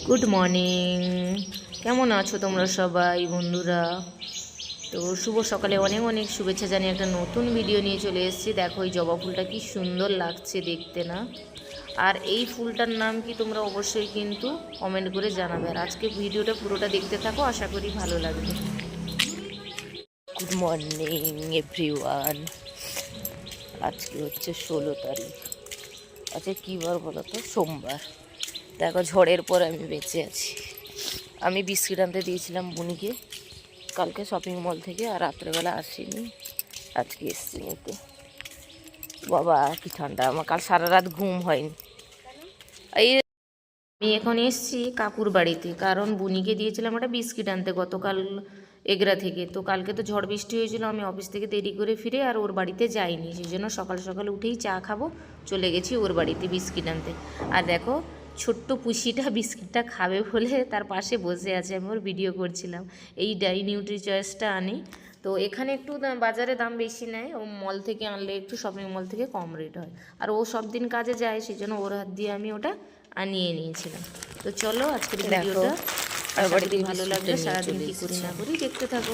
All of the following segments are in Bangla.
Good morning. কেমন আছো তোমরা সবাই বন্ধুরা? তো শুভ সকালে অনেক অনেক শুভেচ্ছা জানিয়ে একটা নতুন ভিডিও নিয়ে চলে এসেছি। দেখো এই জবা ফুলটা কি সুন্দর লাগছে দেখতে না? আর এই ফুলটার নাম কি তোমরা অবশ্যই কিন্তু কমেন্ট করে জানাবে। আর আজকে ভিডিওটা পুরোটা দেখতে থাকো, আশা করি ভালো লাগবে। Good morning everyone. আজকে হচ্ছে 16 তারিখ। আজকে কী বার বলো তো? সোমবার। দেখো ঝড়ের পর আমি বেঁচে আছি। আমি বিস্কিট আনতে দিয়েছিলাম বুনিকে কালকে শপিং মল থেকে, আর রাত্রেবেলা আসিনি, আজকে এসছি নিতে। বাবা কি ঠান্ডা, আমার কাল সারা রাত ঘুম হয়নি। এই আমি এখন এসছি কাকুর বাড়িতে, কারণ বুনিকে দিয়েছিলাম একটা বিস্কিট আনতে গতকাল এগরা থেকে। তো কালকে তো ঝড় বৃষ্টি হয়েছিল, আমি অফিস থেকে দেরি করে ফিরে আর ওর বাড়িতে যাইনি, সেই জন্য সকাল সকাল উঠেই চা খাবো চলে গেছি ওর বাড়িতে বিস্কিট আনতে। আর দেখো ছোট্ট পুষিটা বিস্কিটটা খাবে বলে তার পাশে বসে আছে, আমি ওর ভিডিও করছিলাম। এই নিউট্রি চয়েসটা আনি, তো এখানে একটু বাজারে দাম বেশি নেয়, ও মল থেকে আনলে একটু শপিং মল থেকে কম রেট হয়। আর ও সব দিন কাজে যায়, সেই জন্য ওর হাত দিয়ে আমি ওটা আনিয়ে নিয়েছিলাম। তো চলো আজকের ভিডিওটা আশা করি ভালো লাগবে। সারাদিন কী করি না করি দেখতে থাকো।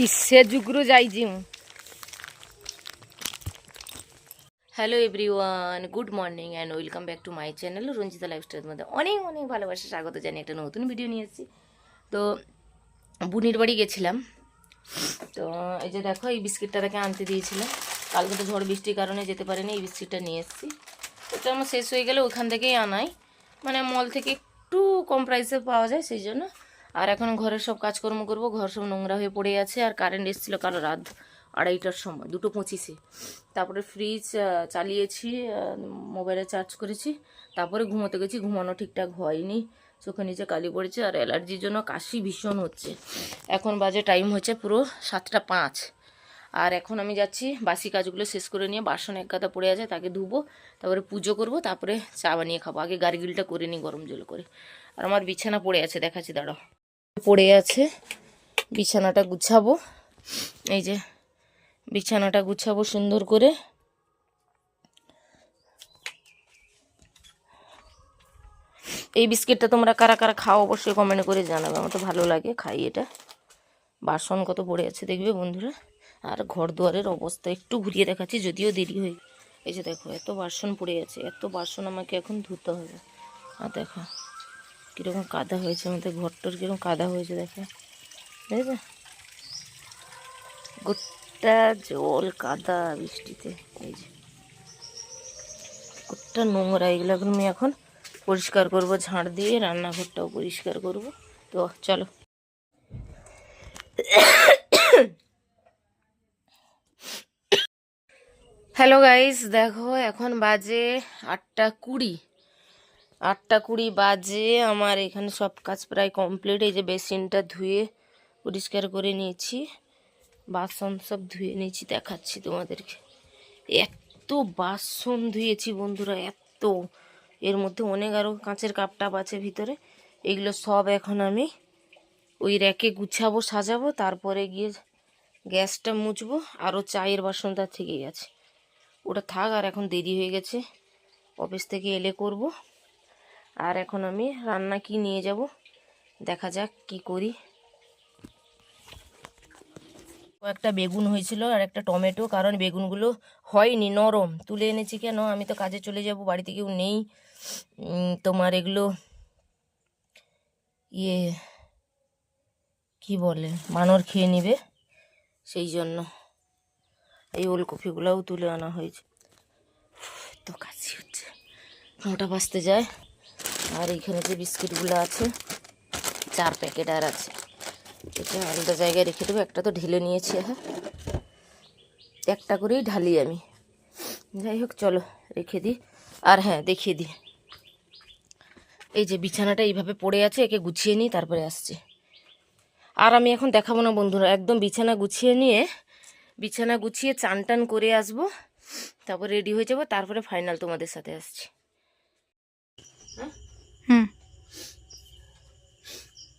ইসে যুগ্রু যাই gym. Hello everyone, good morning and welcome back to my channel Ranjita লাইফস্টাইলের মধ্যে অনেক অনেক ভালোবাসা স্বাগত জানিয়ে একটা নতুন ভিডিও নিয়ে এসেছি। তো বুনির বাড়ি গেছিলাম, তো এই যে দেখো এই বিস্কিটটা তাকে আনতে দিয়েছিলাম। কালকে তো ঝড় বৃষ্টির কারণে যেতে পারিনি, এই বিস্কিটটা নিয়ে এসেছি। এটা আমার শেষ হয়ে গেলে ওখান থেকেই আনাই, মানে মল থেকে একটু কম প্রাইসে পাওয়া যায় সেই জন্য। আর এখন ঘরের সব কাজকর্ম করব, ঘর সব নোংরা হয়ে পড়ে আছে। আর কারেন্ট এসেছিলো কাল রাত 2:30টার সময়, 2:25-এ। তারপরে ফ্রিজ চালিয়েছি, মোবাইলে চার্জ করেছি, তারপরে ঘুমোতে গেছি। ঘুমানো ঠিকঠাক হয়নি, চোখে নিচে কালি পড়েছে, আর অ্যালার্জির জন্য কাশি ভীষণ হচ্ছে। এখন বাজে টাইম হচ্ছে পুরো 7টা 5। আর এখন আমি যাচ্ছি বাসি কাজগুলো শেষ করে নিয়ে, বাসন এক গাদা পড়ে আছে তাকে ধুবো, তারপরে পুজো করব, তারপরে চা বানিয়ে খাবো। আগে গার্গিলটা করে নিই গরম জল করে। আর আমার বিছানা পড়ে আছে, দেখাচ্ছি দাঁড়াও। পড়ে আছে, বিছানাটা গুছাবো। এই যে বিছানাটা গুছাবো সুন্দর করে। এই বিস্কিটটা তোমরা কারা কারা খাও অবশ্যই কমেন্ট করে জানাবে, আমার তো ভালো লাগে, খাই এটা। বাসন কত পড়ে আছে দেখবে বন্ধুরা। আর ঘর দুয়ারের অবস্থা একটু ঘুরিয়ে দেখাচ্ছি, যদিও দেরি হয়ে। এই যে দেখো এত বাসন পড়ে আছে, এত বাসন আমাকে এখন ধুতে হবে। আর দেখো কীরকম কাদা হয়েছে, আমাদের ঘরটার কীরকম কাদা হয়েছে দেখো, দেখবে গোটা জল কাদা বৃষ্টিতে। এই যে গোটা নোংরা, এগুলো আমি এখন পরিষ্কার করব ঝাড় দিয়ে, রান্নাঘরটাও পরিষ্কার করব। তো চলো। হ্যালো গাইস, দেখো এখন বাজে 8টা 20। 8টা 20 বাজে। আমার এখানে সব কাজ প্রায় কমপ্লিট। এই যে বেসিনটা ধুয়ে পরিষ্কার করে নিয়েছি, বাসন সব ধুয়ে নিয়েছি, দেখাচ্ছি তোমাদেরকে। এত বাসন ধুয়েছি বন্ধুরা, এত, এর মধ্যে অনেক আরও কাঁচের কাপ টাপ আছে ভিতরে। এগুলো সব এখন আমি ওই র্যাকে গুছাবো, সাজাবো, তারপরে গিয়ে গ্যাসটা মুছবো। আরও চায়ের বাসন তার থেকেই আছে, ওটা থাক। আর এখন দেরি হয়ে গেছে, অফিস থেকে এলে করব। আর এখন আমি রান্না কি নিয়ে যাব, দেখা যাক কি করি। একটা বেগুন হয়েছিল আর একটা টমেটো, কারণ বেগুনগুলো হয়নি, নরম। তুলে এনেছি কেন, আমি তো কাজে চলে যাব, বাড়িতে কেউ নেই। তোমার এগুলো কি বলে, বানর খেয়ে নিবে, সেই জন্য এই ওলকপিগুলোও তুলে আনা হয়েছে। তো কাশি হচ্ছে, 9টা বাজতে যায়। আর এইখানে যে বিস্কিটগুলো আছে 4 প্যাকেট আর আছে, এটা আলাদা জায়গায় রেখে দেবো। একটা তো ঢেলে নিয়েছি, হ্যাঁ একটা করেই ঢালি আমি। যাই হোক চলো রেখে দিই। আর হ্যাঁ দেখিয়ে দিই, এই যে বিছানাটা এইভাবে পড়ে আছে, একে গুছিয়ে নিই তারপরে আসছি। আর আমি এখন দেখাবো না বন্ধুরা, একদম বিছানা গুছিয়ে নিয়ে, বিছানা গুছিয়ে চান টান করে আসবো, তারপর রেডি হয়ে যাবো, তারপরে ফাইনাল তোমাদের সাথে আসছি।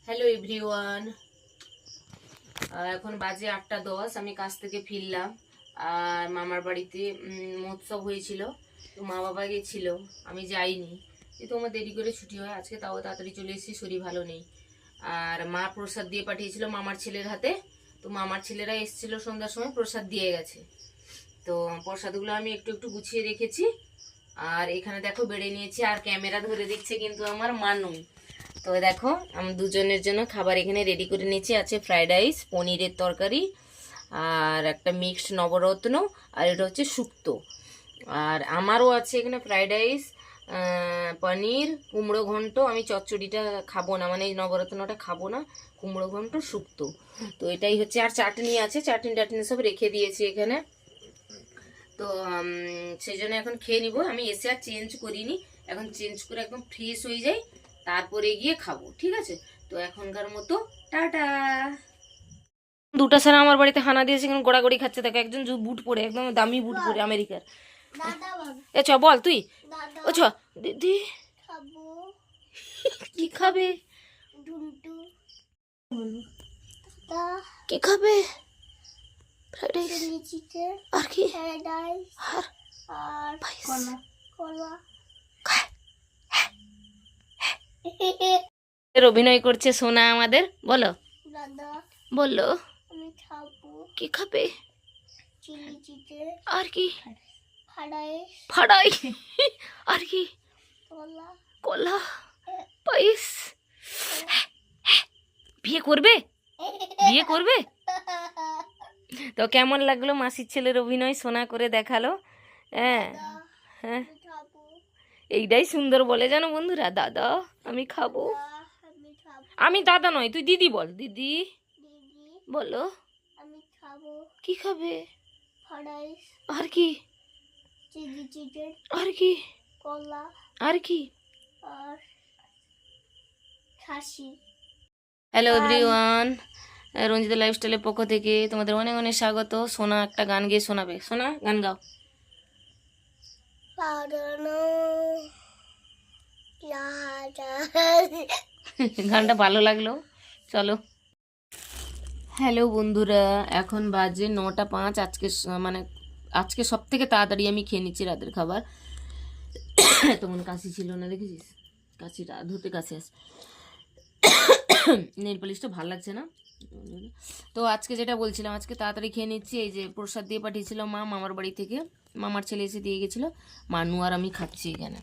হ্যালো এভরিওয়ান, এখন বাজে 8টা 10। আমি কাজ থেকে ফিরলাম, আর মামার বাড়িতে মহোৎসব হয়েছিল, তো মা বাবা গেছিল, আমি যাইনি। যেহেতু আমার দেরি করে ছুটি হয়, আজকে তাও তাড়াতাড়ি চলে এসেছি, শরীর ভালো নেই। আর মা প্রসাদ দিয়ে পাঠিয়েছিল মামার ছেলের হাতে, তো মামার ছেলেরা এসেছিল সন্ধ্যার সময়, প্রসাদ দিয়ে গেছে। তো প্রসাদগুলো আমি একটু একটু গুছিয়ে রেখেছি। আর এখানে দেখো বেড়ে নিয়েছি, আর ক্যামেরা ধরে দিচ্ছে কিন্তু আমার মানু। তো দেখো আমি দুজনের জন্য খাবার এখানে রেডি করে নিয়েছি। আছে ফ্রাইড রাইস, পনিরের তরকারি, আর একটা মিক্সড নবরত্ন, আর এটা হচ্ছে শুক্তো। আর আমারও আছে এখানে ফ্রাইড রাইস, পনির, কুমড়ো ঘন্ট। আমি চচ্চড়িটা খাবো না, মানে এই নবরত্নটা খাবো না, কুমড়ো ঘন্ট শুক্তো। তো এটাই হচ্ছে। আর চাটনি আছে, চাটনি টাটনি সব রেখে দিয়েছি এখানে। তো সেই জন্য এখন খেয়ে নিব। আমি এসে আর চেঞ্জ করিনি, এখন চেঞ্জ করে একদম ফ্রেশ হয়ে যাই, তারপরে গিয়ে খাবো, ঠিক আছে? তো এখনকার মতো টাটা। দুটা ছাড়া আমার বাড়িতে হানা দিয়েছে, এখন গোড়াগড়ি খাচ্ছে। দেখো একজন বুট পরে, একদম দামি বুট পরে, আমেরিকার। এ চ বল তুই, ও চ দিদি। কি খাবে? কি খাবে? ফ্রাইড রাইস আর কি? আর অভিনয় করছে সোনা আমাদের। বলো বললো কি খাবে? আর কি? ফাড়াই। আর কি? কলা, পায়েস। বিয়ে করবে? বিয়ে করবে? তো কেমন লাগলো মাসির ছেলের অভিনয়? সোনা করে দেখালো। হ্যাঁ হ্যাঁ, এইটাই সুন্দর বলে জানো বন্ধুরা, দাদা আমি খাবো। আমি দাদা নয়, তুই দিদি বল। দিদি বলো কি খাবে? আর কি? আর কি? আর কি? হ্যালো এভরিওয়ান, রঞ্জিতা লাইফস্টাইলের পক্ষ থেকে তোমাদের অনেক অনেক স্বাগত। সোনা একটা গান গেয়ে শোনাবে। সোনা গান গাও। গানটা ভালো লাগলো, চলো। হ্যালো বন্ধুরা, এখন বাজে 9:05। আজকে সব থেকে তাড়াতাড়ি আমি খেয়ে নিচ্ছি রাতের খাবার। তখন কাশি ছিল না, দেখেছিস? কাশিটা ধুতে কাশি আসে। নেল পালিশটা ভালো লাগছে না। তো আজকে যেটা বলছিলাম, আজকে তাড়াতাড়ি খেয়ে নিচ্ছি। এই যে প্রসাদ দিয়ে পাঠিয়েছিল মা মামার বাড়ি থেকে, মামার ছেলে এসে দিয়ে গেছিল। মানু আর আমি খাচ্ছি এখানে।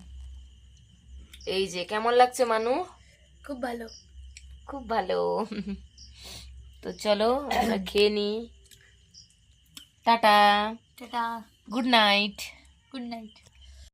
এই যে কেমন লাগছে মানু? খুব ভালো, খুব ভালো। তো চলো আমরা খেয়ে নিই। Tata tata, good night. Good night.